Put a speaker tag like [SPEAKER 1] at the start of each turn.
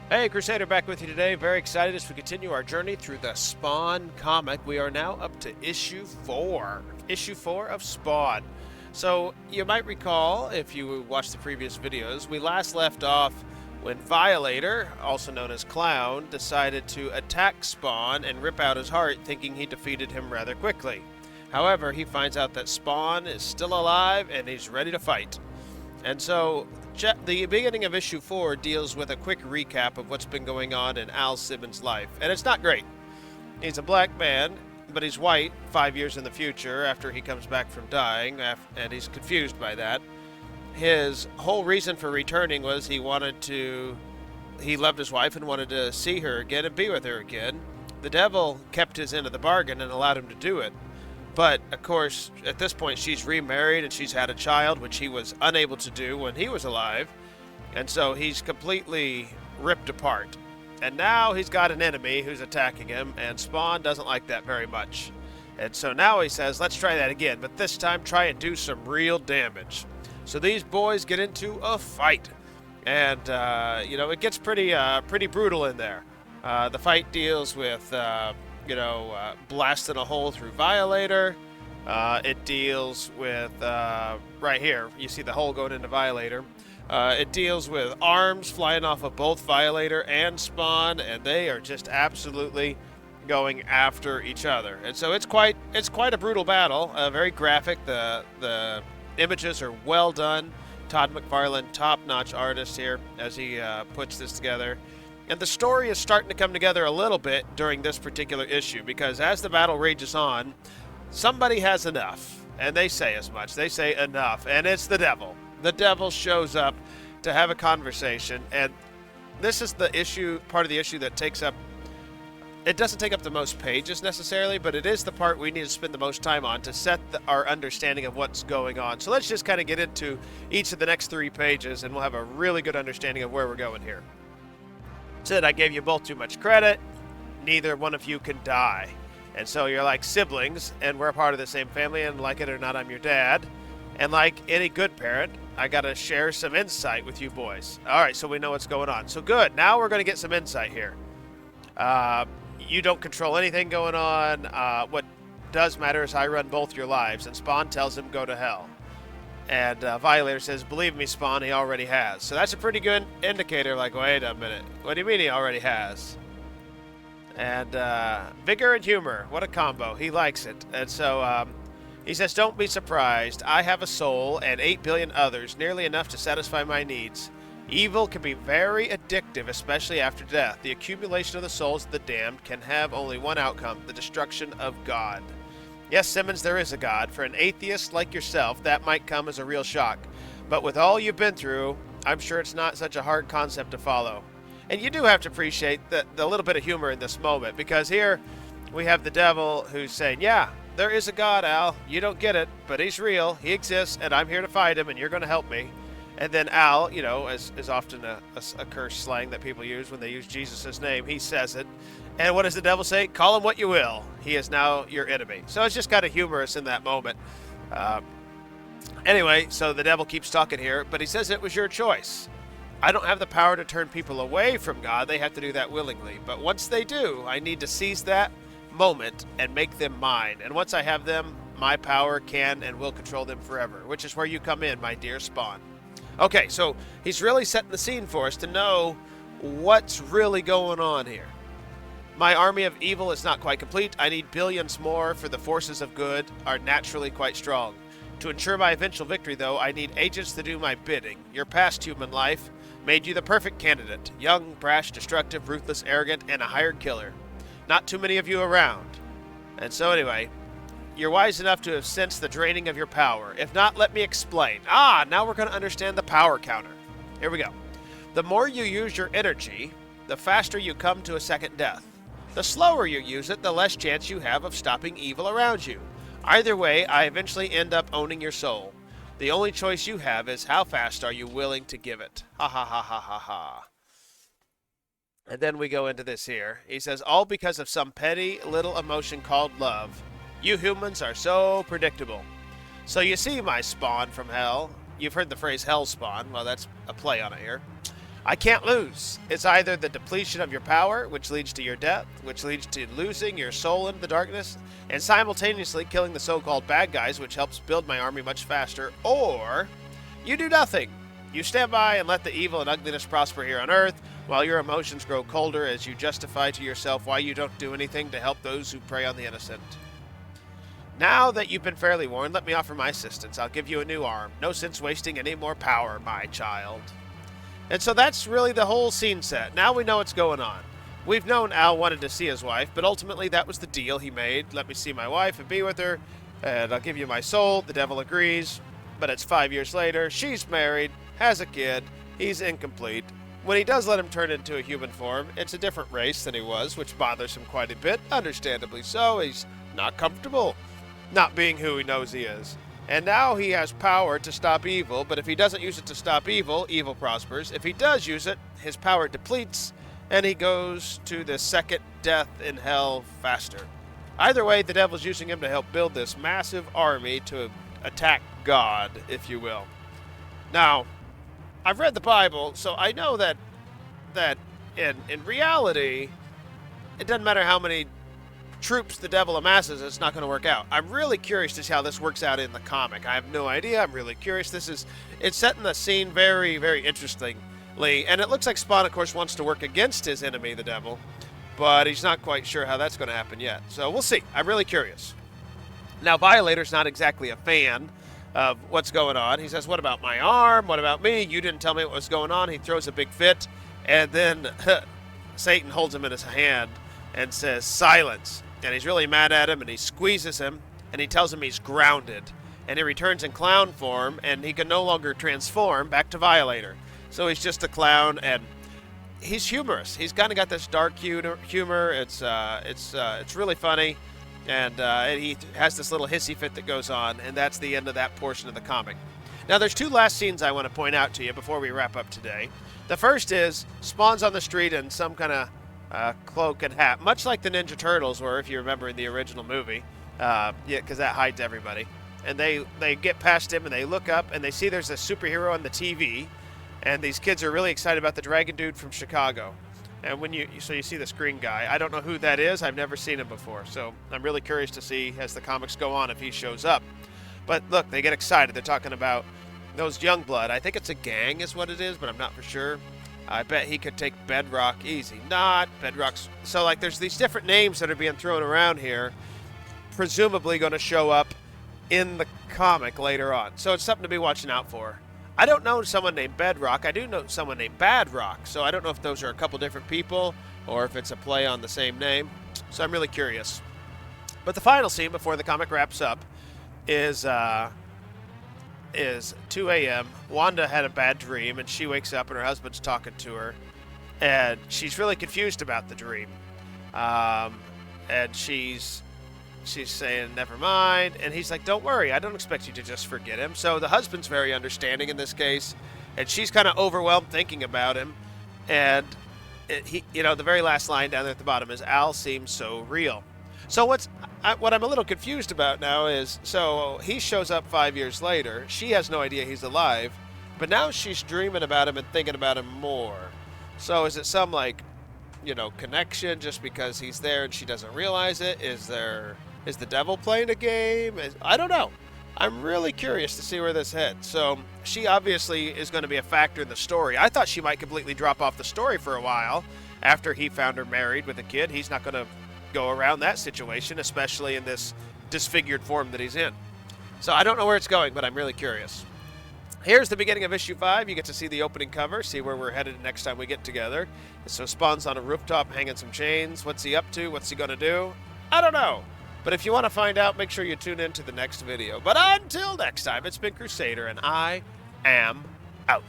[SPEAKER 1] Hey, Crusader, back with you today. Very excited as we continue our journey through the Spawn comic. We are now up to issue 4. Issue 4 of Spawn. So, you might recall, if you watched the previous videos, we last left off when Violator, also known as Clown, decided to attack Spawn and rip out his heart, thinking he defeated him rather quickly. However, he finds out that Spawn is still alive and he's ready to fight. And so, the beginning of issue 4 deals with a quick recap of what's been going on in Al Simmons' life. And it's not great. He's a black man, but he's white 5 years in the future after he comes back from dying, and he's confused by that. His whole reason for returning was he loved his wife and wanted to see her again and be with her again. The devil kept his end of the bargain and allowed him to do it. But, of course, at this point, she's remarried and she's had a child, which he was unable to do when he was alive. And so he's completely ripped apart. And now he's got an enemy who's attacking him, and Spawn doesn't like that very much. And so now he says, let's try that again, but this time try and do some real damage. So these boys get into a fight. And, it gets pretty brutal in there. The fight deals with... blasting a hole through Violator. It deals with, right here, you see the hole going into Violator. It deals with arms flying off of both Violator and Spawn, and they are just absolutely going after each other. And so it's quite a brutal battle. Very graphic. The images are well done. Todd McFarlane, top-notch artist here as he puts this together. And the story is starting to come together a little bit during this particular issue, because as the battle rages on, somebody has enough. And they say as much. They say enough. And it's the devil. The devil shows up to have a conversation. And this is the issue, part of the issue that takes up... It doesn't take up the most pages necessarily, but it is the part we need to spend the most time on to set our understanding of what's going on. So let's just kind of get into each of the next 3 pages, and we'll have a really good understanding of where we're going here. Said I gave you both too much credit. Neither one of you can die. And so you're like siblings, and we're a part of the same family, and like it or not, I'm your dad. And like any good parent, I gotta share some insight with you boys. Alright, so we know what's going on. So good, now we're gonna get some insight here. You don't control anything going on. What does matter is I run both your lives, and Spawn tells him go to hell. And Violator says, believe me, Spawn, he already has. So that's a pretty good indicator, like, wait a minute. What do you mean he already has? And vigor and humor, what a combo. He likes it. And so he says, don't be surprised. I have a soul and 8 billion others, nearly enough to satisfy my needs. Evil can be very addictive, especially after death. The accumulation of the souls of the damned can have only one outcome, the destruction of God. Yes, Simmons, there is a God. For an atheist like yourself, that might come as a real shock. But with all you've been through, I'm sure it's not such a hard concept to follow. And you do have to appreciate the little bit of humor in this moment, because here we have the devil who's saying, yeah, there is a God, Al. You don't get it, but he's real. He exists, and I'm here to fight him, and you're going to help me. And then Al, as is often a curse slang that people use when they use Jesus' name, he says it. And what does the devil say? Call him what you will. He is now your enemy. So it's just kind of humorous in that moment. Anyway, so the devil keeps talking here, but he says it was your choice. I don't have the power to turn people away from God. They have to do that willingly. But once they do, I need to seize that moment and make them mine. And once I have them, my power can and will control them forever, which is where you come in, my dear Spawn. Okay, so he's really setting the scene for us to know what's really going on here. My army of evil is not quite complete. I need billions more, for the forces of good are naturally quite strong. To ensure my eventual victory, though, I need agents to do my bidding. Your past human life made you the perfect candidate. Young, brash, destructive, ruthless, arrogant, and a hired killer. Not too many of you around. And so anyway, you're wise enough to have sensed the draining of your power. If not, let me explain. Now we're going to understand the power counter. Here we go. The more you use your energy, the faster you come to a second death. The slower you use it, the less chance you have of stopping evil around you. Either way, I eventually end up owning your soul. The only choice you have is how fast are you willing to give it. Ha ha ha ha ha ha. And then we go into this here. He says, all because of some petty little emotion called love. You humans are so predictable. So you see, my Spawn from hell. You've heard the phrase hell spawn. Well, that's a play on it here. I can't lose. It's either the depletion of your power, which leads to your death, which leads to losing your soul into the darkness, and simultaneously killing the so-called bad guys, which helps build my army much faster, or you do nothing. You stand by and let the evil and ugliness prosper here on Earth, while your emotions grow colder as you justify to yourself why you don't do anything to help those who prey on the innocent. Now that you've been fairly warned, let me offer my assistance. I'll give you a new arm. No sense wasting any more power, my child. And so that's really the whole scene set. Now we know what's going on. We've known Al wanted to see his wife, but ultimately that was the deal he made. Let me see my wife and be with her, and I'll give you my soul. The devil agrees, but it's 5 years later. She's married, has a kid, he's incomplete. When he does let him turn into a human form, it's a different race than he was, which bothers him quite a bit, understandably so. He's not comfortable not being who he knows he is. And now he has power to stop evil, but if he doesn't use it to stop evil, evil prospers. If he does use it, his power depletes, and he goes to the second death in hell faster. Either way, the devil's using him to help build this massive army to attack God, if you will. Now, I've read the Bible, so I know that in reality, it doesn't matter how many troops the devil amasses, it's not going to work out. I'm really curious to see how this works out in the comic. I have no idea. I'm really curious. It's setting the scene very, very interestingly, and it looks like Spawn, of course, wants to work against his enemy, the devil, but he's not quite sure how that's going to happen yet. So we'll see. I'm really curious. Now, Violator's not exactly a fan of what's going on. He says, what about my arm? What about me? You didn't tell me what was going on. He throws a big fit, and then Satan holds him in his hand and says, silence. And he's really mad at him, and he squeezes him, and he tells him he's grounded. And he returns in clown form, and he can no longer transform back to Violator. So he's just a clown, and he's humorous. He's kind of got this dark humor. It's really funny, and he has this little hissy fit that goes on, and that's the end of that portion of the comic. Now, there's two last scenes I want to point out to you before we wrap up today. The first is Spawn's on the street in some kind of cloak and hat, much like the Ninja Turtles were, if you remember in the original movie. Yeah, because that hides everybody. And they get past him, and they look up, and they see there's a superhero on the TV, and these kids are really excited about the Dragon Dude from Chicago. And so you see this green guy. I don't know who that is. I've never seen him before, so I'm really curious to see as the comics go on if he shows up. But look, they get excited. They're talking about those Youngblood. I think it's a gang is what it is, but I'm not for sure. I bet he could take Bedrock easy. Not Bedrock's. So, like, there's these different names that are being thrown around here, presumably going to show up in the comic later on. So it's something to be watching out for. I don't know someone named Bedrock. I do know someone named Badrock. So I don't know if those are a couple different people or if it's a play on the same name. So I'm really curious. But the final scene before the comic wraps up is 2 a.m. Wanda had a bad dream, and she wakes up, and her husband's talking to her, and she's really confused about the dream. And she's saying, never mind, and he's like, don't worry, I don't expect you to just forget him. So the husband's very understanding in this case, and she's kind of overwhelmed thinking about him, and the very last line down there at the bottom is, Al seems so real. So what I'm a little confused about now is, so he shows up 5 years later. She has no idea he's alive, but now she's dreaming about him and thinking about him more. So is it some, connection just because he's there and she doesn't realize it? Is the devil playing a game? I don't know. I'm really curious to see where this heads. So she obviously is going to be a factor in the story. I thought she might completely drop off the story for a while after he found her married with a kid. He's not going to go around that situation, especially in this disfigured form that he's in. So I don't know where it's going, but I'm really curious. Here's the beginning of issue 5. You get to see the opening cover, see where we're headed next time we get together. So Spawn's on a rooftop hanging some chains. What's he up to? What's he going to do? I don't know. But if you want to find out, make sure you tune in to the next video. But until next time, it's been Crusader, and I am out.